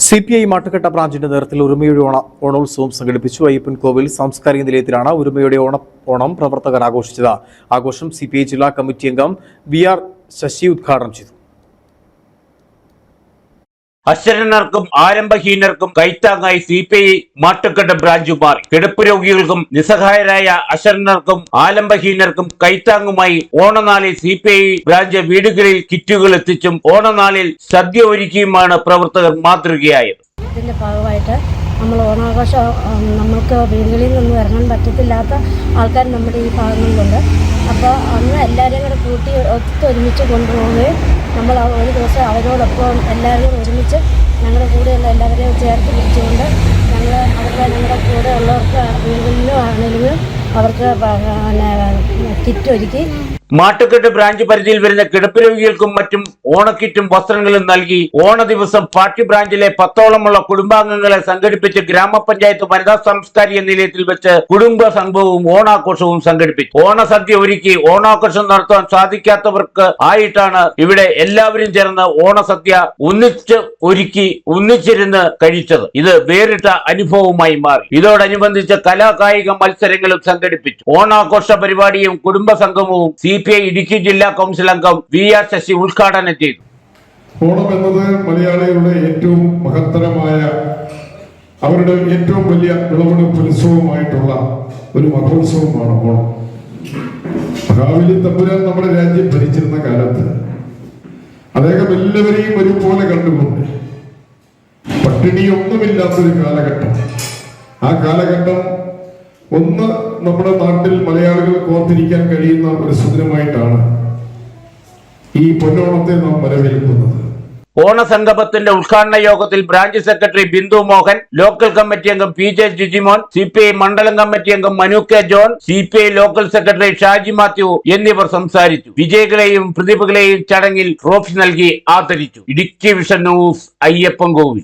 CPI Mattukatta ബ്രാഞ്ചിന്റെ നേതൃത്വത്തിൽ ഉരുമയുടെ ഓണോത്സവം സംഘടിപ്പിച്ചു. അയ്യപ്പൻകോവിൽ സാംസ്കാരിക നിലയത്തിലാണ് ഉരുമയുടെ ഓണം പ്രവർത്തകർ ആഘോഷിച്ചത്. ആഘോഷം CPI ജില്ലാ കമ്മിറ്റി അംഗം VR ശശി ഉദ്ഘാടനം ചെയ്തു. അശരണർക്കും ആരംഭഹീനർക്കും കൈത്താങ്ങായി CPI മാട്ടുകെട്ട് ബ്രാഞ്ച് മാറി. കിടപ്പ് രോഗികൾക്കും നിസ്സഹായരായ അശരണർക്കും ആലംബഹീനർക്കും കൈത്താങ്ങുമായി ഓണനാളിൽ CPI ബ്രാഞ്ച് വീടുകളിൽ കിറ്റുകൾ എത്തിച്ചും ഓണനാളിൽ സദ്യ ഒരുക്കിയുമാണ് പ്രവർത്തകർ മാതൃകയായത്. ഇതിന്റെ ഭാഗമായിട്ട് നമ്മൾ ഓണാഘോഷം നമുക്ക് വീടുകളിൽ നിന്ന് ഇറങ്ങാൻ പറ്റത്തില്ലാത്ത ആൾക്കാർ നമ്മുടെ ഈ ഭാഗങ്ങളിലുണ്ട്. അപ്പോൾ അന്ന് എല്ലാവരെയും കൂടെ കൂട്ടി ഒത്തൊരുമിച്ച് കൊണ്ടുപോവുകയും നമ്മൾ ഒരു ദിവസം അവരോടൊപ്പം എല്ലാവരും ഒരുമിച്ച് ഞങ്ങളുടെ കൂടെയുള്ള എല്ലാവരെയും ചേർത്ത് പിടിച്ചുകൊണ്ട് ഞങ്ങളുടെ കൂടെ ഉള്ളവർക്ക് വീടുകളിലും ആണെങ്കിലും അവർക്ക് കിറ്റ് ഒരുക്കി. മാട്ടുകെട്ട് ബ്രാഞ്ച് പരിധിയിൽ വരുന്ന കിടപ്പ് രോഗികൾക്കും മറ്റും ഓണക്കിറ്റും വസ്ത്രങ്ങളും നൽകി. ഓണ ദിവസം പാർട്ടി ബ്രാഞ്ചിലെ 10ഓളമുള്ള കുടുംബാംഗങ്ങളെ സംഘടിപ്പിച്ച് ഗ്രാമപഞ്ചായത്ത് വനിതാ സാംസ്കാരിക നിലയത്തിൽ വെച്ച് കുടുംബ സംഭവവും ഓണാഘോഷവും സംഘടിപ്പിച്ചു. ഓണസദ്യ ഒരുക്കി ഓണാഘോഷം നടത്താൻ സാധിക്കാത്തവർക്ക് ആയിട്ടാണ് ഇവിടെ എല്ലാവരും ചേർന്ന് ഓണസദ്യ ഒന്നിച്ച് ഒരുക്കി ഒന്നിച്ചിരുന്ന് കഴിച്ചത്. ഇത് വേറിട്ട അനുഭവമായി മാറി. ഇതോടനുബന്ധിച്ച് കലാകായിക മത്സരങ്ങളും സംഘടിപ്പിച്ചു. ഓണാഘോഷ പരിപാടിയും കുടുംബ സംഗമവും CPI ഇടുക്കി ജില്ലാ കൗൺസിൽ അംഗം VR ശശി ഉദ്ഘാടനം ചെയ്തു. ഓണം എന്നത് മലയാളികളുടെ ഏറ്റവും മഹത്തരമായ അവരുടെ ഏറ്റവും വലിയ വിളവെടുപ്പ് ഉത്സവമായിട്ടുള്ള ഒരു മഹോത്സവമാണ് ഓണം. മഹാബലി തമ്പുരാൻ നമ്മുടെ രാജ്യം ഭരിച്ചിരുന്ന കാലത്ത് അദ്ദേഹം എല്ലാവരെയും ഒരുപോലെ കണ്ടുകൊണ്ട് പട്ടിണിയൊന്നുമില്ലാത്തൊരു കാലഘട്ടം. ആ കാലഘട്ടം ഒന്ന് നമ്മുടെ നാട്ടിൽ മലയാളികൾക്ക് ഓർത്തിരിക്കാൻ കഴിയുന്ന ഒരു സുദിനമായിട്ടാണ് ഈ പൊന്നോണത്തെ നാം വരവേൽക്കുന്നത്. ഓണസംഗമത്തിന്റെ ഉദ്ഘാടന യോഗത്തിൽ branch secretary Bindu Mohan, local committee അംഗം PJ ജിജിമോൻ, CPI മണ്ഡലം കമ്മിറ്റി അംഗം Manu K John, CPI local secretary Shaji Mathew എന്നിവർ സംസാരിച്ചു. വിജയികളെയും പ്രതിഭകളെയും ചടങ്ങിൽ ട്രോഫി നൽകി ആദരിച്ചു. Idukki vision news, Ayyappancoil.